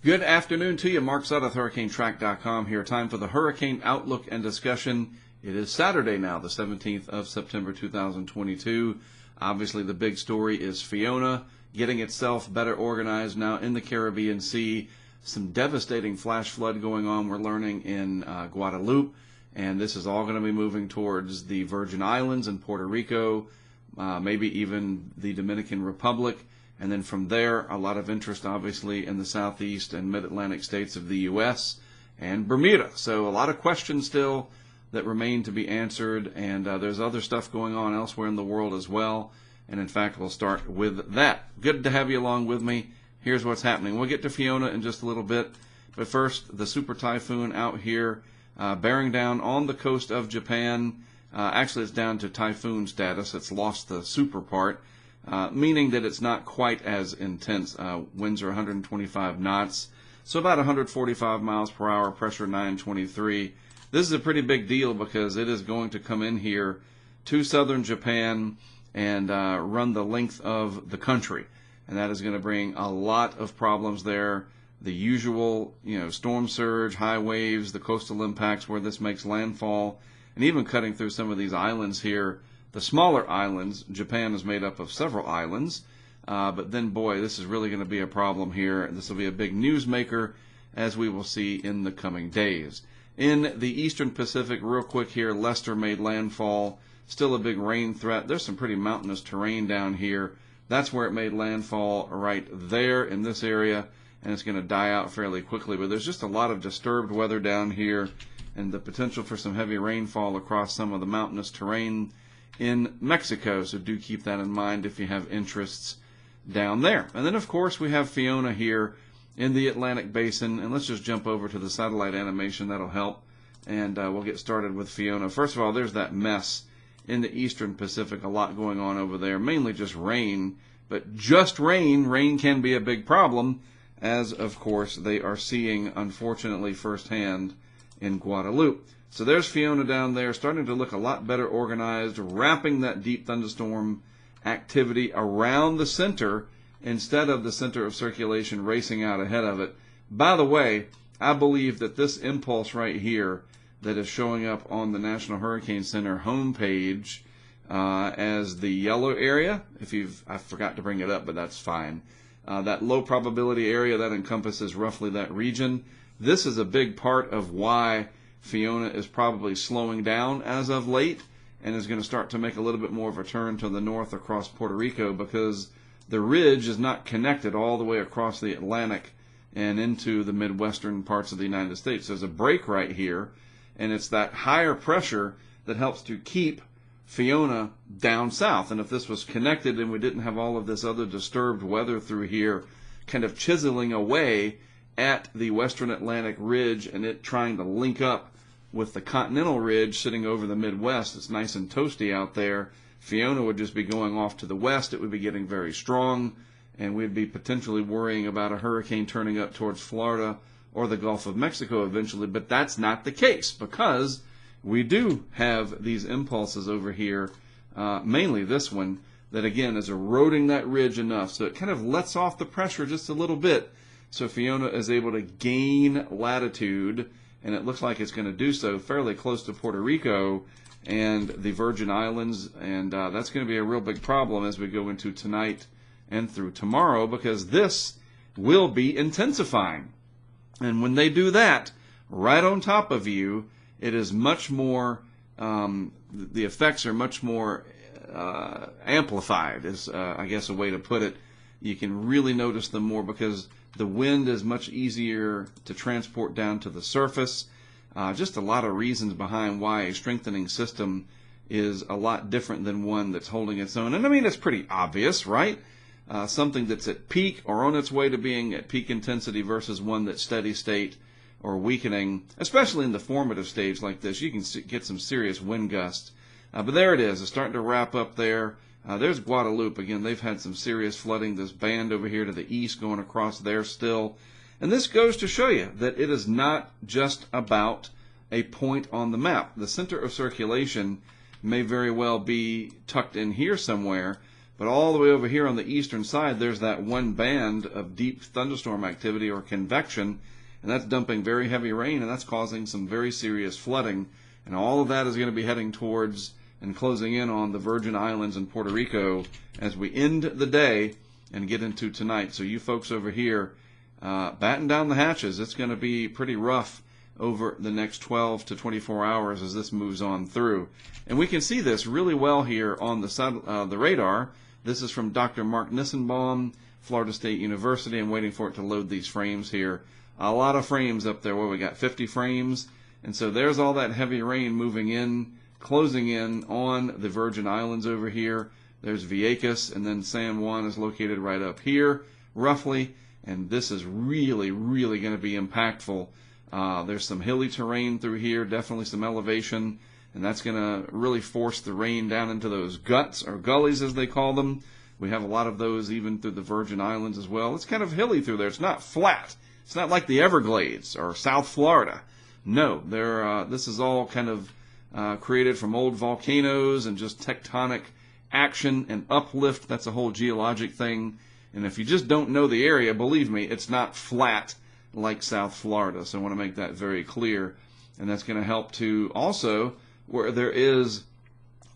Good afternoon to you. Mark Sudduth, HurricaneTrack.com here. Time for the Hurricane Outlook and Discussion. It is Saturday now, the 17th of September 2022. Obviously, the big story is Fiona getting itself better organized now in the Caribbean Sea. Some devastating flash flood going on, we're learning, in Guadeloupe. And this is all going to be moving towards the Virgin Islands and Puerto Rico, maybe even the Dominican Republic. And then from there, a lot of interest, obviously, in the southeast and mid-Atlantic states of the U.S. and Bermuda. So a lot of questions still that remain to be answered, and there's other stuff going on elsewhere in the world as well. And in fact, we'll start with that. Good to have you along with me. Here's what's happening. We'll get to Fiona in just a little bit. But first, the super typhoon out here bearing down on the coast of Japan. Actually, it's down to typhoon status. It's lost the super part. Meaning that it's not quite as intense. Winds are 125 knots, so about 145 miles per hour, pressure 923. This is a pretty big deal because it is going to come in here to southern Japan and run the length of the country. And that is going to bring a lot of problems there. The usual, storm surge, high waves, the coastal impacts where this makes landfall, and even cutting through some of these islands here. The smaller islands, Japan is made up of several islands, but then, boy, this is really going to be a problem here. This will be a big newsmaker, as we will see in the coming days. In the eastern Pacific, real quick here, Lester made landfall. Still a big rain threat. There's some pretty mountainous terrain down here. That's where it made landfall, right there in this area, and it's going to die out fairly quickly. But there's just a lot of disturbed weather down here and the potential for some heavy rainfall across some of the mountainous terrain in Mexico, so do keep that in mind if you have interests down there. And then, of course, we have Fiona here in the Atlantic Basin, and let's just jump over to the satellite animation. That'll help, and we'll get started with Fiona. First of all, there's that mess in the eastern Pacific, a lot going on over there, mainly just rain, but just rain. Rain can be a big problem, as, of course, they are seeing, unfortunately, firsthand in Guadeloupe. So there's Fiona down there, starting to look a lot better organized, wrapping that deep thunderstorm activity around the center instead of the center of circulation racing out ahead of it. By the way, I believe that this impulse right here that is showing up on the National Hurricane Center homepage as the yellow area, I forgot to bring it up, but that's fine. That low probability area that encompasses roughly that region. This is a big part of why Fiona is probably slowing down as of late and is going to start to make a little bit more of a turn to the north across Puerto Rico, because the ridge is not connected all the way across the Atlantic and into the midwestern parts of the United States. There's a break right here, and it's that higher pressure that helps to keep Fiona down south. And if this was connected and we didn't have all of this other disturbed weather through here kind of chiseling away at the western Atlantic ridge and it trying to link up with the continental ridge sitting over the Midwest, it's nice and toasty out there. Fiona would just be going off to the west. It would be getting very strong, and we'd be potentially worrying about a hurricane turning up towards Florida or the Gulf of Mexico eventually. But that's not the case, because we do have these impulses over here, mainly this one, that again is eroding that ridge enough so it kind of lets off the pressure just a little bit. So Fiona is able to gain latitude, and it looks like it's going to do so fairly close to Puerto Rico and the Virgin Islands, and that's going to be a real big problem as we go into tonight and through tomorrow, because this will be intensifying. And when they do that, right on top of you, it is much more, the effects are much more amplified, is I guess a way to put it. You can really notice them more because the wind is much easier to transport down to the surface. Just a lot of reasons behind why a strengthening system is a lot different than one that's holding its own. And I mean, it's pretty obvious, right? Something that's at peak or on its way to being at peak intensity versus one that's steady state or weakening, especially in the formative stage like this. You can get some serious wind gusts. But there it is. It's starting to wrap up there. There's Guadeloupe. Again, they've had some serious flooding. This band over here to the east going across there still. And this goes to show you that it is not just about a point on the map. The center of circulation may very well be tucked in here somewhere, But all the way over here on the eastern side, there's that one band of deep thunderstorm activity or convection, and that's dumping very heavy rain, and that's causing some very serious flooding. And all of that is going to be heading towards and closing in on the Virgin Islands and Puerto Rico as we end the day and get into tonight. So you folks over here, batten down the hatches. It's going to be pretty rough over the next 12 to 24 hours as this moves on through. And we can see this really well here on the radar. This is from Dr. Mark Nissenbaum, Florida State University. I'm waiting for it to load these frames here. A lot of frames up there. Well, we got 50 frames. And so there's all that heavy rain moving in, closing in on the Virgin Islands over here. There's Vieques, and then San Juan is located right up here, roughly. And this is really, really going to be impactful. There's some hilly terrain through here, definitely some elevation. And that's going to really force the rain down into those guts, or gullies as they call them. We have a lot of those even through the Virgin Islands as well. It's kind of hilly through there. It's not flat. It's not like the Everglades or South Florida. No, this is all kind of created from old volcanoes and just tectonic action and uplift. That's a whole geologic thing. And if you just don't know the area, believe me, it's not flat like South Florida. So I want to make that very clear. And that's going to help to also, where there is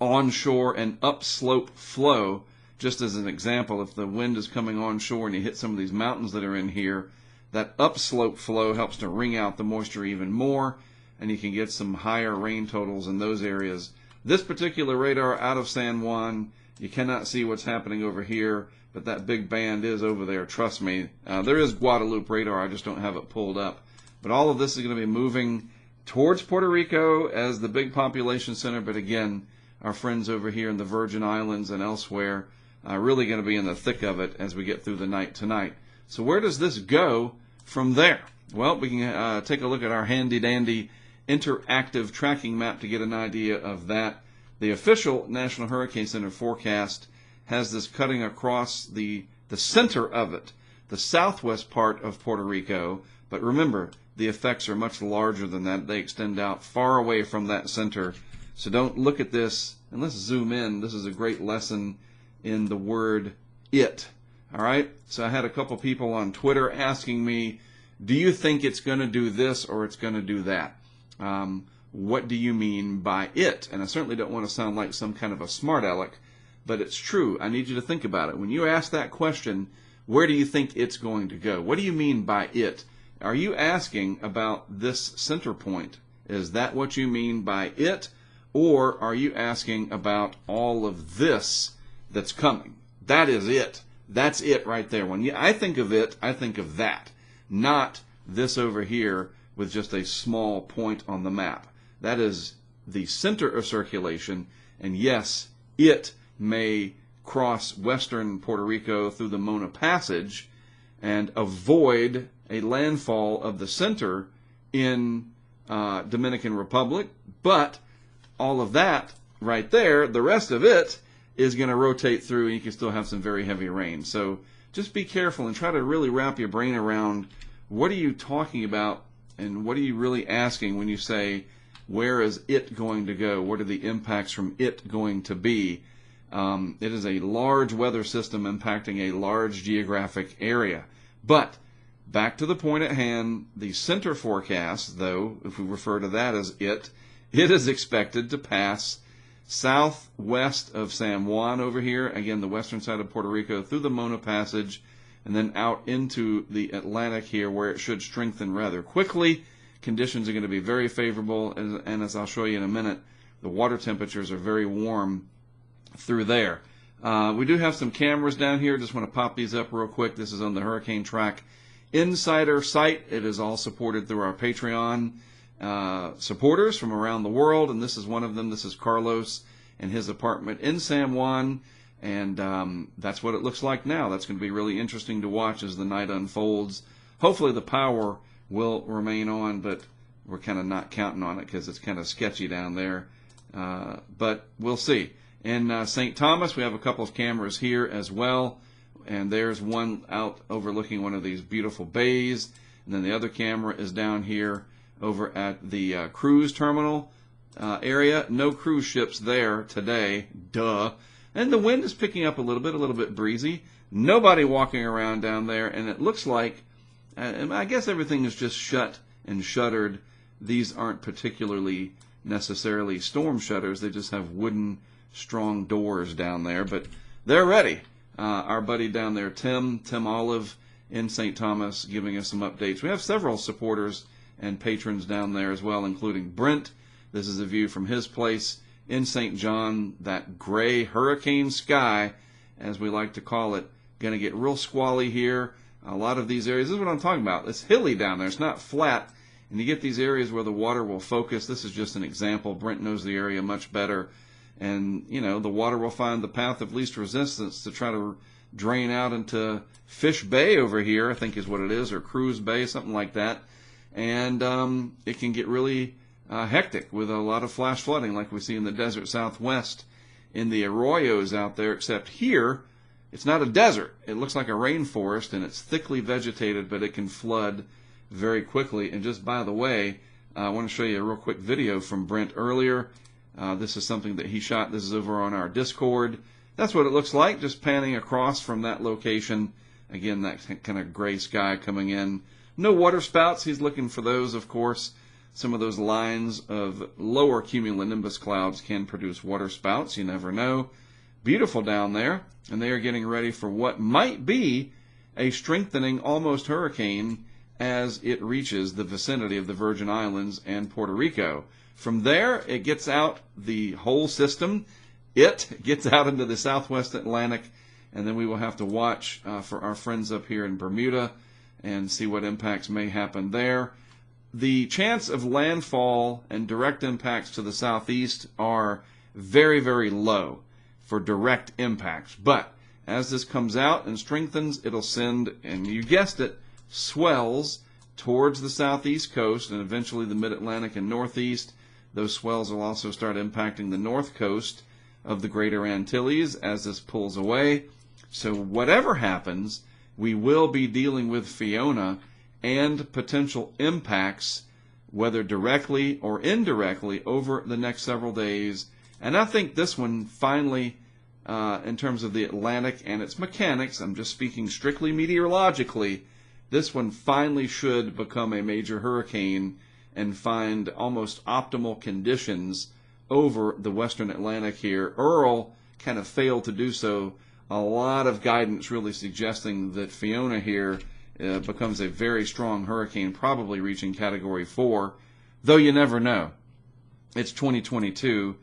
onshore and upslope flow, just as an example, if the wind is coming onshore and you hit some of these mountains that are in here, that upslope flow helps to wring out the moisture even more, and you can get some higher rain totals in those areas. This particular radar out of San Juan, you cannot see what's happening over here, but that big band is over there, trust me. There is Guadalupe radar, I just don't have it pulled up. But all of this is going to be moving towards Puerto Rico as the big population center, but again, our friends over here in the Virgin Islands and elsewhere are really going to be in the thick of it as we get through the night tonight. So where does this go from there? Well, we can take a look at our handy-dandy interactive tracking map to get an idea of that. The official National Hurricane Center forecast has this cutting across the center of it, the southwest part of Puerto Rico. But remember, the effects are much larger than that. They extend out far away from that center. So don't look at this, and let's zoom in. This is a great lesson in the word it. All right? So I had a couple people on Twitter asking me, do you think it's going to do this or it's going to do that? What do you mean by it? And I certainly don't want to sound like some kind of a smart aleck, but it's true. I need you to think about it. When you ask that question, where do you think it's going to go? What do you mean by it? Are you asking about this center point? Is that what you mean by it? Or are you asking about all of this that's coming? That is it. That's it right there. When I think of it, I think of that, not this over here with just a small point on the map. That is the center of circulation, and yes, it may cross western Puerto Rico through the Mona Passage and avoid a landfall of the center in Dominican Republic, but all of that right there, the rest of it, is going to rotate through, and you can still have some very heavy rain. So just be careful and try to really wrap your brain around what are you talking about and what are you really asking when you say, where is it going to go? What are the impacts from it going to be? It is a large weather system impacting a large geographic area. But back to the point at hand, the center forecast, though, if we refer to that as it is expected to pass southwest of San Juan over here, again, the western side of Puerto Rico, through the Mona Passage, and then out into the Atlantic here, where it should strengthen rather quickly. Conditions are going to be very favorable, and as I'll show you in a minute, the water temperatures are very warm through there. We do have some cameras down here. Just want to pop these up real quick. This is on the HurricaneTrack Insider site. It is all supported through our Patreon supporters from around the world, and this is one of them. This is Carlos and his apartment in San Juan, and that's what it looks like now. That's going to be really interesting to watch as the night unfolds. Hopefully the power will remain on, but we're kind of not counting on it because it's kind of sketchy down there, but we'll see. In St. Thomas, we have a couple of cameras here as well, and there's one out overlooking one of these beautiful bays, and then the other camera is down here over at the cruise terminal area. No cruise ships there today, duh. And the wind is picking up a little bit breezy. Nobody walking around down there, and it looks like, I guess everything is just shut and shuttered. These aren't particularly necessarily storm shutters. They just have wooden, strong doors down there, but they're ready. Our buddy down there, Tim Olive in St. Thomas, giving us some updates. We have several supporters and patrons down there as well, including Brent. This is a view from his place in St. John. That gray hurricane sky, as we like to call it, going to get real squally here. A lot of these areas, this is what I'm talking about. It's hilly down there. It's not flat. And you get these areas where the water will focus. This is just an example. Brent knows the area much better. And, you know, the water will find the path of least resistance to try to drain out into Fish Bay over here, I think is what it is, or Cruz Bay, something like that. And it can get really hectic with a lot of flash flooding like we see in the desert southwest in the arroyos out there, except here it's not a desert. It looks like a rainforest, and it's thickly vegetated, but it can flood very quickly. And just by the way, I want to show you a real quick video from Brent earlier. This is something that he shot. This is over on our Discord. That's what it looks like, just panning across from that location. Again, that kind of gray sky coming in. No water spouts. He's looking for those, of course. Some of those lines of lower cumulonimbus clouds can produce water spouts. You never know. Beautiful down there. And they are getting ready for what might be a strengthening almost hurricane as it reaches the vicinity of the Virgin Islands and Puerto Rico. From there, it gets out the whole system. It gets out into the southwest Atlantic, and then we will have to watch for our friends up here in Bermuda and see what impacts may happen there. The chance of landfall and direct impacts to the southeast are very, very low for direct impacts. But as this comes out and strengthens, it'll send, and you guessed it, swells towards the southeast coast and eventually the mid-Atlantic and northeast. Those swells will also start impacting the north coast of the Greater Antilles as this pulls away. So whatever happens, we will be dealing with Fiona and potential impacts, whether directly or indirectly, over the next several days. And I think this one finally, in terms of the Atlantic and its mechanics, I'm just speaking strictly meteorologically, this one finally should become a major hurricane and find almost optimal conditions over the western Atlantic here. Earl kind of failed to do so. A lot of guidance really suggesting that Fiona here becomes a very strong hurricane, probably reaching Category 4, though you never know. It's 2022,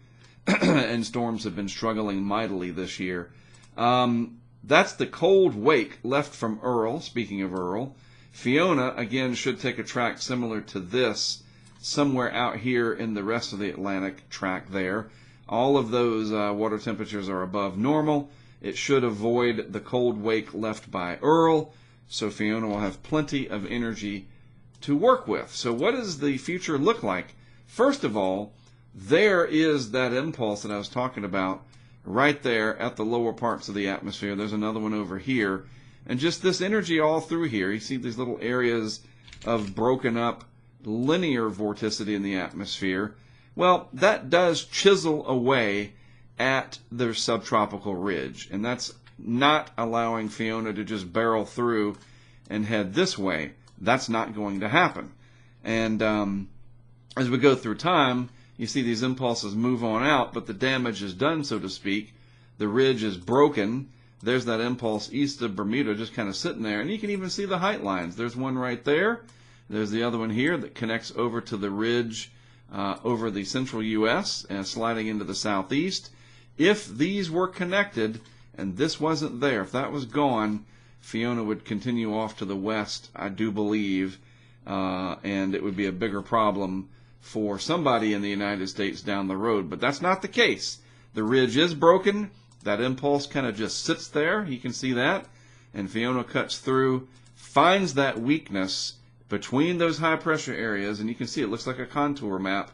and storms have been struggling mightily this year. That's the cold wake left from Earl. Speaking of Earl, Fiona, again, should take a track similar to this, somewhere out here in the rest of the Atlantic track there. All of those water temperatures are above normal. It should avoid the cold wake left by Earl, so Fiona will have plenty of energy to work with. So what does the future look like? First of all, there is that impulse that I was talking about right there at the lower parts of the atmosphere. There's another one over here. And just this energy all through here. You see these little areas of broken up linear vorticity in the atmosphere. Well, that does chisel away at the subtropical ridge. And that's not allowing Fiona to just barrel through and head this way. That's not going to happen. And as we go through time, you see these impulses move on out, but the damage is done, so to speak. The ridge is broken. There's that impulse east of Bermuda just kind of sitting there. And you can even see the height lines. There's one right there. There's the other one here that connects over to the ridge over the central U.S. and sliding into the southeast. If these were connected and this wasn't there, if that was gone, Fiona would continue off to the west, I do believe, and it would be a bigger problem for somebody in the United States down the road. But that's not the case. The ridge is broken. That impulse kind of just sits there. You can see that. And Fiona cuts through, finds that weakness between those high pressure areas, and you can see it looks like a contour map.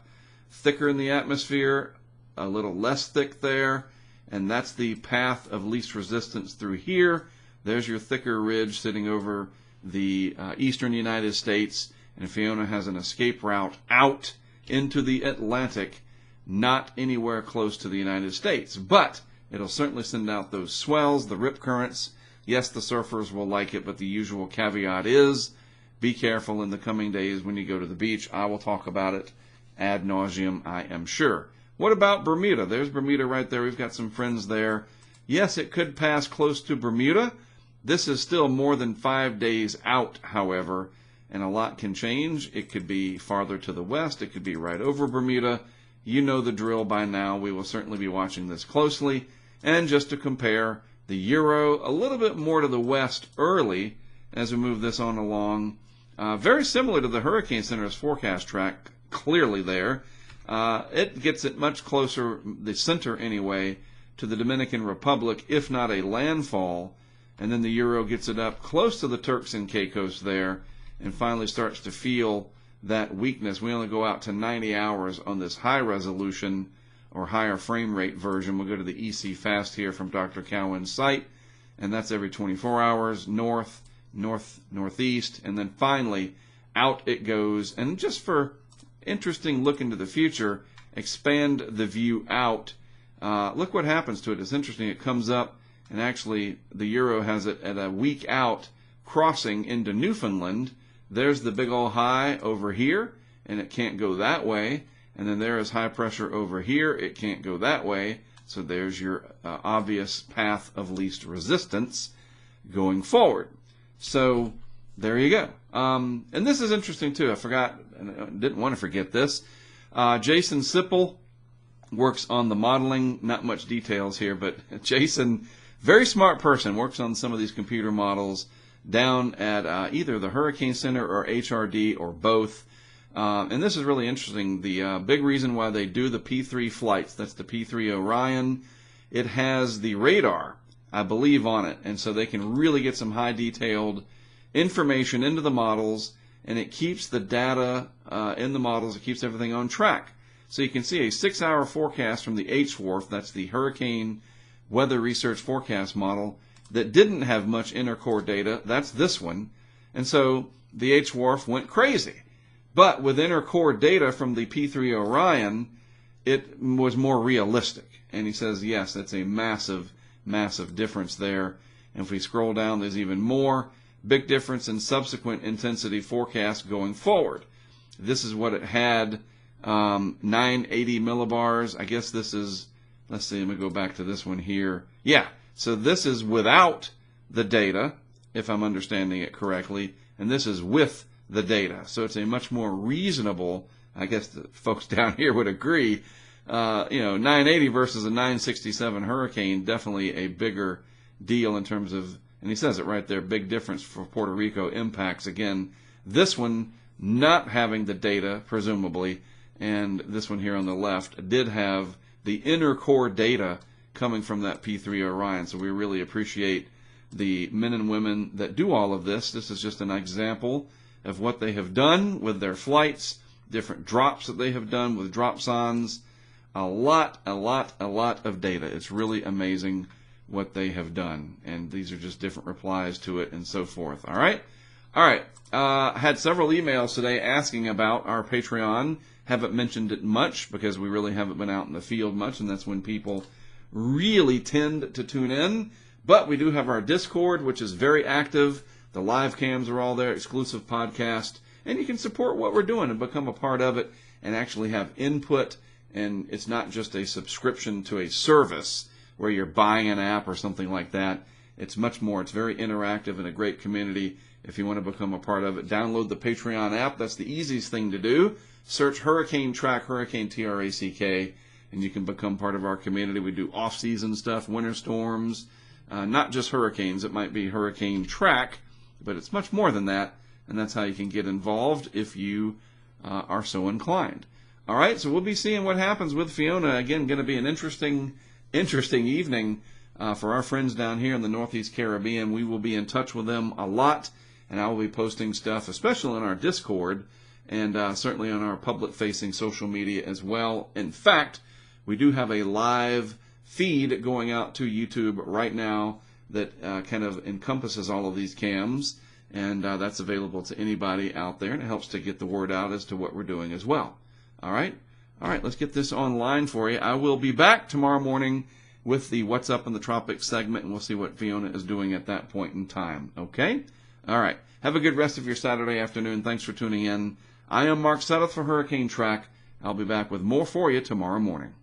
Thicker in the atmosphere, a little less thick there, and that's the path of least resistance through here. There's your thicker ridge sitting over the eastern United States, and Fiona has an escape route out into the Atlantic, not anywhere close to the United States. But It'll certainly send out those swells, the rip currents. Yes, the surfers will like it, but the usual caveat is be careful in the coming days when you go to the beach. I will talk about it ad nauseum, I am sure. What about Bermuda? There's Bermuda right there. We've got some friends there. Yes, it could pass close to Bermuda. This is still more than 5 days out, however, and a lot can change. It could be farther to the west. It could be right over Bermuda. You know the drill by now. We will certainly be watching this closely. And just to compare, the Euro a little bit more to the west early as we move this on along. Very similar to the Hurricane Center's forecast track, clearly there. It gets it much closer, the center anyway, to the Dominican Republic, if not a landfall. And then the Euro gets it up close to the Turks and Caicos there and finally starts to feel that weakness. We only go out to 90 hours on this high resolution or higher frame rate version. We'll go to the EC Fast here from Dr. Cowan's site, and that's every 24 hours, north, northeast, and then finally out it goes. And just for interesting look into the future, expand the view out. Look what happens to it. It's interesting. It comes up, and actually the Euro has it at a week out crossing into Newfoundland. There's the big old high over here, and it can't go that way. And then there is high pressure over here. It can't go that way. So there's your obvious path of least resistance going forward. So there you go. And this is interesting too. I forgot, and I didn't want to forget this. Jason Sipple works on the modeling. Not much details here, but Jason, very smart person, works on some of these computer models down at either the Hurricane Center or HRD or both. And this is really interesting. The big reason why they do the P3 flights, that's the P3 Orion, it has the radar, I believe, on it. And so they can really get some high detailed information into the models, and it keeps the data in the models, it keeps everything on track. So you can see a 6-hour forecast from the HWRF, that's the Hurricane Weather Research Forecast Model, that didn't have much inner core data. That's this one. And so the HWRF went crazy. But with inner core data from the P3 Orion, it was more realistic. And he says, yes, that's a massive, massive difference there. And if we scroll down, there's even more. Big difference in subsequent intensity forecasts going forward. This is what it had, 980 millibars. I guess this is, let's see, let me go back to this one here. Yeah, so this is without the data, if I'm understanding it correctly, and this is with the data. So it's a much more reasonable, I guess the folks down here would agree, 980 versus a 967 Hurricane, definitely a bigger deal in terms of, and he says it right there, big difference for Puerto Rico impacts. Again, this one not having the data, presumably, and this one here on the left did have the inner core data coming from that P3 Orion. So we really appreciate the men and women that do all of this. This is just an example of what they have done with their flights, different drops that they have done with dropsons. A lot of data. It's really amazing what they have done. And these are just different replies to it and so forth. All right? All right. Had several emails today asking about our Patreon. Haven't mentioned it much because we really haven't been out in the field much, and that's when people really tend to tune in. But we do have our Discord, which is very active. The live cams are all there, exclusive podcast, and you can support what we're doing and become a part of it and actually have input. And it's not just a subscription to a service where you're buying an app or something like that. It's much more. It's very interactive and a great community. If you want to become a part of it, download the Patreon app. That's the easiest thing to do. Search HurricaneTrack, Hurricane T-R-A-C-K, and you can become part of our community. We do off-season stuff, winter storms, not just hurricanes. It might be HurricaneTrack, but it's much more than that, and that's how you can get involved if you are so inclined. All right, so we'll be seeing what happens with Fiona. Again, going to be an interesting evening for our friends down here in the Northeast Caribbean. We will be in touch with them a lot, and I will be posting stuff, especially on our Discord, and certainly on our public-facing social media as well. In fact, we do have a live feed going out to YouTube right now that kind of encompasses all of these cams, and that's available to anybody out there, and it helps to get the word out as to what we're doing as well. All right, let's get this online for you. I will be back tomorrow morning with the What's Up in the Tropics segment, and we'll see what Fiona is doing at that point in time. Okay? All right. Have a good rest of your Saturday afternoon. Thanks for tuning in. I am Mark Sudduth for Hurricane Track. I'll be back with more for you tomorrow morning.